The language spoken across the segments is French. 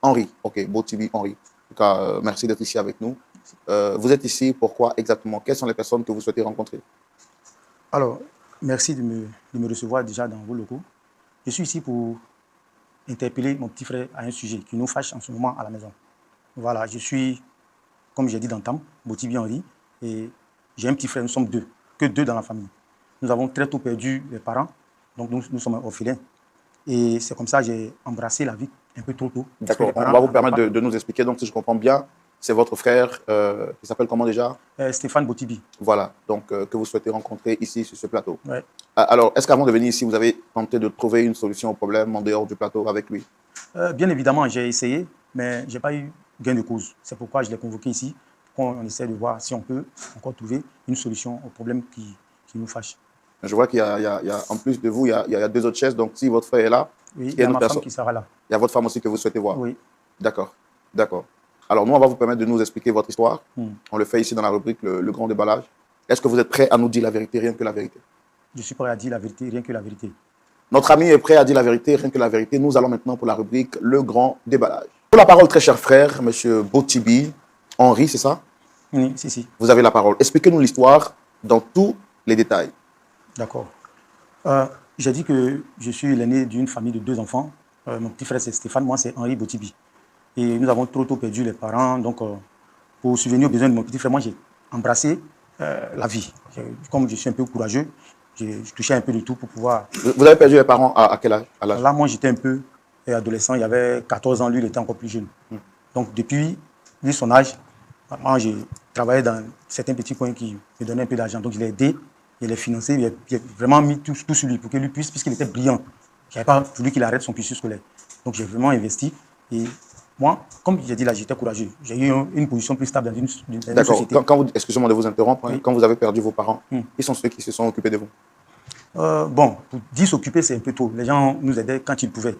Henri, ok, Botibi Henri. En tout cas, merci d'être ici avec nous. Vous êtes ici, pourquoi exactement? Quelles sont les personnes que vous souhaitez rencontrer? Alors, merci de me recevoir déjà dans vos locaux. Je suis ici pour interpeller mon petit frère à un sujet qui nous fâche en ce moment à la maison. Voilà, je suis, comme j'ai dit d'antan, Botibi Henri, et j'ai un petit frère, nous sommes deux, que deux dans la famille. Nous avons très tôt perdu les parents, donc nous sommes orphelins. Et c'est comme ça que j'ai embrassé la vie un peu trop tôt. D'accord, on va vous permettre de nous expliquer. Donc, si je comprends bien, c'est votre frère qui s'appelle comment déjà? Stéphane Botibi. Voilà, donc que vous souhaitez rencontrer ici sur ce plateau. Ouais. Alors, est-ce qu'avant de venir ici, vous avez tenté de trouver une solution au problème en dehors du plateau avec lui? Bien évidemment, j'ai essayé, mais je n'ai pas eu gain de cause. C'est pourquoi je l'ai convoqué ici, pour qu'on essaie de voir si on peut encore trouver une solution au problème qui nous fâche. Je vois qu'il y a, en plus de vous, il y a deux autres chaises. Donc, si votre frère est là, oui, il y a ma femme qui sera là. Il y a votre femme aussi que vous souhaitez voir? Oui. D'accord, d'accord. Alors, nous, on va vous permettre de nous expliquer votre histoire. On le fait ici dans la rubrique le grand déballage. Est-ce que vous êtes prêt à nous dire la vérité, rien que la vérité? Je suis prêt à dire la vérité, rien que la vérité. Notre ami est prêt à dire la vérité, rien que la vérité. Nous allons maintenant pour la rubrique le grand déballage. Pour la parole, très cher frère, M. Botibi Henri, c'est ça? Oui, si. Vous avez la parole. Expliquez-nous l'histoire dans tous les détails. D'accord. J'ai dit que je suis l'aîné d'une famille de 2 enfants. Mon petit frère, c'est Stéphane, moi, c'est Henri Botibi. Et nous avons trop tôt perdu les parents. Donc, pour subvenir aux besoins de mon petit frère, moi, j'ai embrassé la vie. Comme je suis un peu courageux, je touchais un peu de tout pour pouvoir... Vous avez perdu les parents à quel âge? Là, moi, j'étais un peu adolescent. Il y avait 14 ans. Lui, il était encore plus jeune. Donc, depuis lui, son âge, moi, j'ai travaillé dans certains petits coins qui me donnaient un peu d'argent. Donc, je l'ai aidé. Il l'ai financé. J'ai vraiment mis tout sur lui pour que lui puisse, puisqu'il était brillant. Je n'avais pas voulu qu'il arrête son cursus scolaire. Donc, j'ai vraiment investi. Et moi, comme j'ai dit là, j'étais courageux. J'ai eu une position plus stable dans une société. D'accord. Excusez-moi de vous interrompre. Oui. Quand vous avez perdu vos parents, qui sont ceux qui se sont occupés de vous? Bon, pour dire s'occuper, c'est un peu tôt. Les gens nous aidaient quand ils pouvaient.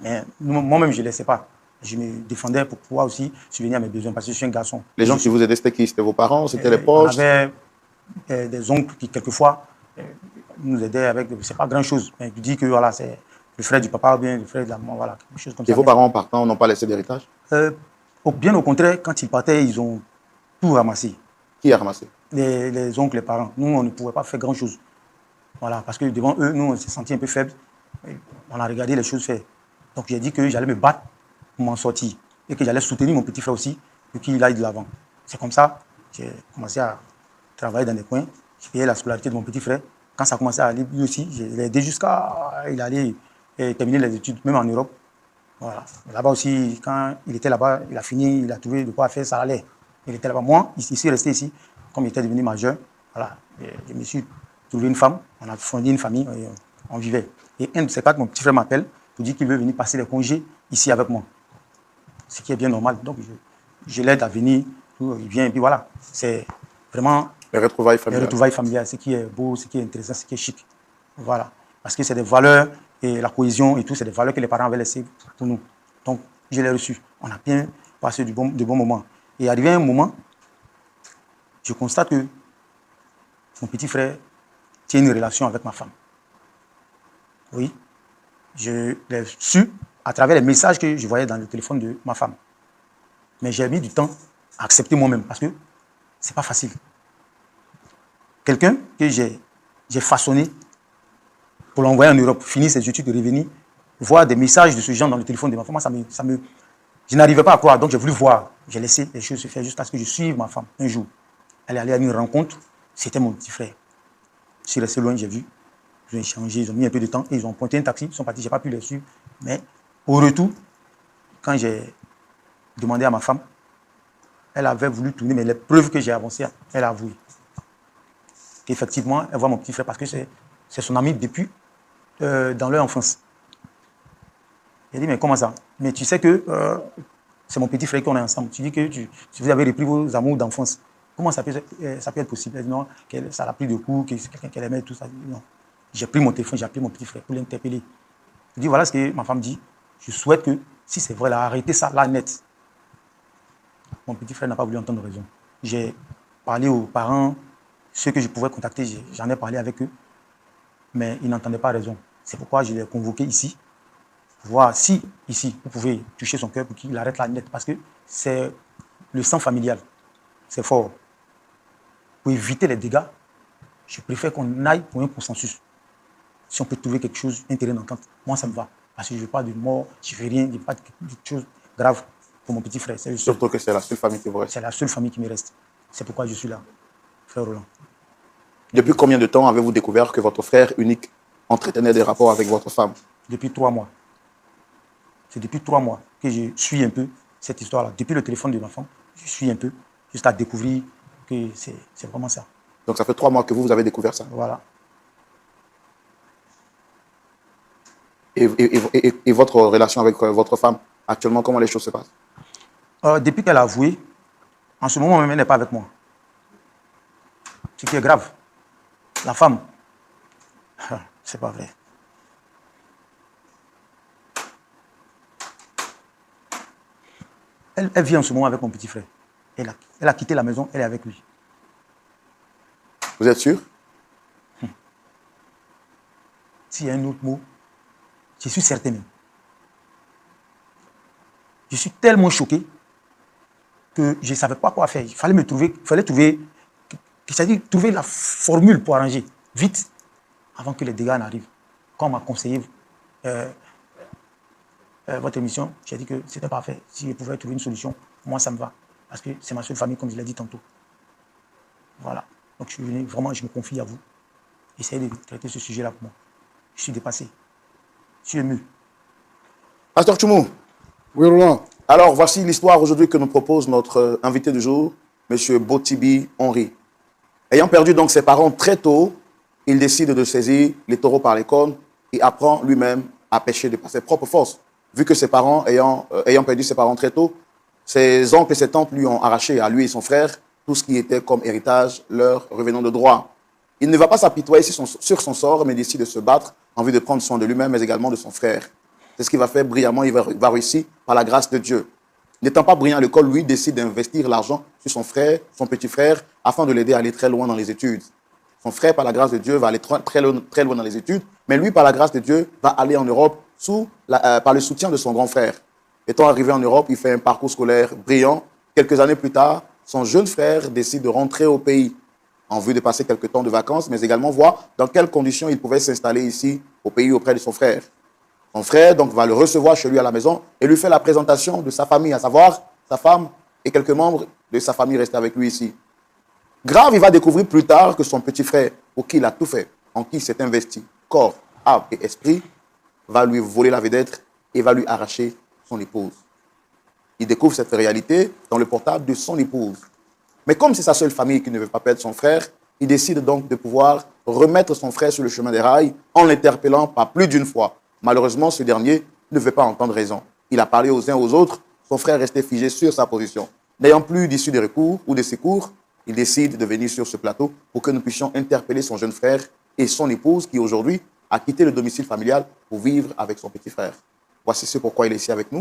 Mais moi-même, je ne laissais pas. Je me défendais pour pouvoir aussi subvenir à mes besoins parce que je suis un garçon. Les gens qui vous aidaient, c'était qui? C'était vos parents? C'était les poches? On avait des oncles qui, quelquefois, nous aidaient avec... C'est pas grand-chose. Mais je dis que voilà, c'est le frère du papa ou bien le frère de la maman, voilà, quelque chose comme ça. Et vos parents, en partant, n'ont pas laissé d'héritage? Bien au contraire, quand ils partaient, ils ont tout ramassé. Qui a ramassé? Les oncles, les parents. Nous, on ne pouvait pas faire grand-chose. Voilà, parce que devant eux, nous, on s'est sentis un peu faibles. On a regardé les choses faire. Donc, j'ai dit que j'allais me battre pour m'en sortir et que j'allais soutenir mon petit frère aussi pour qu'il aille de l'avant. C'est comme ça que j'ai commencé à travailler dans des coins. Je payais la scolarité de mon petit frère. Quand ça a commencé à aller, lui aussi, je l'ai aidé jusqu'à il allait terminer les études, même en Europe. Voilà. Là-bas aussi, quand il était là-bas, il a fini, il a trouvé de quoi faire, ça allait. Il était là-bas. Moi, ici, resté ici, comme il était devenu majeur, voilà, je me suis trouvé une femme, on a fondé une famille, et on vivait. Et un de ces quatre, mon petit frère m'appelle pour dire qu'il veut venir passer les congés ici avec moi. Ce qui est bien normal. Donc, je l'aide à venir, il vient, et puis voilà. C'est vraiment les retrouvailles familiales. Les retrouvailles familiales, ce qui est beau, ce qui est intéressant, ce qui est chic. Voilà. Parce que c'est des valeurs, et la cohésion et tout, c'est des valeurs que les parents avaient laissées pour nous. Donc, je l'ai reçu. On a bien passé de bons moments. Et arrivé à un moment, je constate que mon petit frère tient une relation avec ma femme. Oui. Je l'ai su à travers les messages que je voyais dans le téléphone de ma femme. Mais j'ai mis du temps à accepter moi-même parce que ce n'est pas facile. Quelqu'un que j'ai façonné pour l'envoyer en Europe, finir ses études et revenir, voir des messages de ce genre dans le téléphone de ma femme, je n'arrivais pas à croire. Donc j'ai voulu voir. J'ai laissé les choses se faire jusqu'à ce que je suive ma femme un jour. Elle est allée à une rencontre, c'était mon petit frère. Je suis resté loin, j'ai vu. Ils ont échangé, ils ont mis un peu de temps et ils ont pointé un taxi, ils sont partis, je n'ai pas pu les suivre. Mais au retour, quand j'ai demandé à ma femme, elle avait voulu tourner, mais les preuves que j'ai avancées, elle a avoué. Qu'effectivement, elle voit mon petit frère parce que c'est son ami depuis dans leur enfance. Elle dit, mais comment ça? Mais tu sais que c'est mon petit frère qu'on est ensemble. Tu dis que si vous avez repris vos amours d'enfance, comment ça peut être possible? Elle dit non, ça l'a pris de coup, que c'est quelqu'un qu'elle aimait, tout ça. Non. J'ai pris mon téléphone, j'ai appelé mon petit frère pour l'interpeller. Je dis, voilà ce que ma femme dit. Je souhaite que, si c'est vrai, elle a arrêté ça là net. Mon petit frère n'a pas voulu entendre raison. J'ai parlé aux parents, ceux que je pouvais contacter, j'en ai parlé avec eux, mais ils n'entendaient pas raison. C'est pourquoi je l'ai convoqué ici voir si, ici, vous pouvez toucher son cœur pour qu'il arrête la net. Parce que c'est le sang familial. C'est fort. Pour éviter les dégâts, je préfère qu'on aille pour un consensus. Si on peut trouver quelque chose, un terrain d'entente, moi, ça me va. Parce que je ne veux pas de mort, je ne fais rien, je ne veux pas de choses graves pour mon petit frère. Surtout que c'est la seule famille qui vous reste. C'est la seule famille qui me reste. C'est pourquoi je suis là, frère Roland. Depuis combien de temps avez-vous découvert que votre frère unique entretenait des rapports avec votre femme? Depuis 3 mois. C'est depuis 3 mois que je suis un peu cette histoire-là. Depuis le téléphone de ma femme, je suis un peu jusqu'à découvrir que c'est vraiment ça. Donc ça fait 3 mois que vous avez découvert ça. Voilà. Et votre relation avec votre femme, actuellement, comment les choses se passent? Depuis qu'elle a avoué, en ce moment même, elle n'est pas avec moi. Ce qui est grave. La femme, c'est pas vrai. Elle vit en ce moment avec mon petit frère. Elle a quitté la maison, elle est avec lui. Vous êtes sûr? S'il y a un autre mot, je suis certain même. Je suis tellement choqué que je ne savais pas quoi faire. Il fallait trouver la formule pour arranger vite avant que les dégâts n'arrivent. Quand on m'a conseillé votre émission, j'ai dit que c'était parfait. Si je pouvais trouver une solution, moi ça me va. Parce que c'est ma seule famille, comme je l'ai dit tantôt. Voilà. Donc je suis venu, vraiment, je me confie à vous. Essayez de traiter ce sujet-là pour moi. Je suis dépassé. Je suis ému. Pasteur Tchoumou. Oui, Roland. Alors, voici l'histoire aujourd'hui que nous propose notre invité du jour, M. Botibi Henri. Ayant perdu donc ses parents très tôt, il décide de saisir les taureaux par les cornes et apprend lui-même à pêcher de par ses propres forces. Vu que ses parents, ayant perdu ses parents très tôt, ses oncles et ses tantes lui ont arraché à lui et son frère tout ce qui était comme héritage leur revenant de droit. Il ne va pas s'apitoyer sur son sort, mais décide de se battre en vue de prendre soin de lui-même, mais également de son frère. C'est ce qu'il va faire brillamment, il va réussir par la grâce de Dieu. N'étant pas brillant à l'école, lui décide d'investir l'argent sur son frère, son petit frère, afin de l'aider à aller très loin dans les études. Son frère, par la grâce de Dieu, va aller très loin dans les études, mais lui, par la grâce de Dieu, va aller en Europe par le soutien de son grand frère. Étant arrivé en Europe, il fait un parcours scolaire brillant. Quelques années plus tard, son jeune frère décide de rentrer au pays en vue de passer quelques temps de vacances, mais également voir dans quelles conditions il pouvait s'installer ici au pays auprès de son frère. Son frère donc va le recevoir chez lui à la maison et lui fait la présentation de sa famille, à savoir sa femme et quelques membres de sa famille restés avec lui ici. Grave, il va découvrir plus tard que son petit frère, pour qui il a tout fait, en qui il s'est investi, corps, âme et esprit, va lui voler la vedette et va lui arracher son épouse. Il découvre cette réalité dans le portable de son épouse. Mais comme c'est sa seule famille qui ne veut pas perdre son frère, il décide donc de pouvoir remettre son frère sur le chemin des rails en l'interpellant pas plus d'une fois. Malheureusement, ce dernier ne veut pas entendre raison. Il a parlé aux uns aux autres, son frère restait figé sur sa position. N'ayant plus d'issue de recours ou de secours, il décide de venir sur ce plateau pour que nous puissions interpeller son jeune frère et son épouse qui aujourd'hui a quitté le domicile familial pour vivre avec son petit frère. Voici ce pourquoi il est ici avec nous.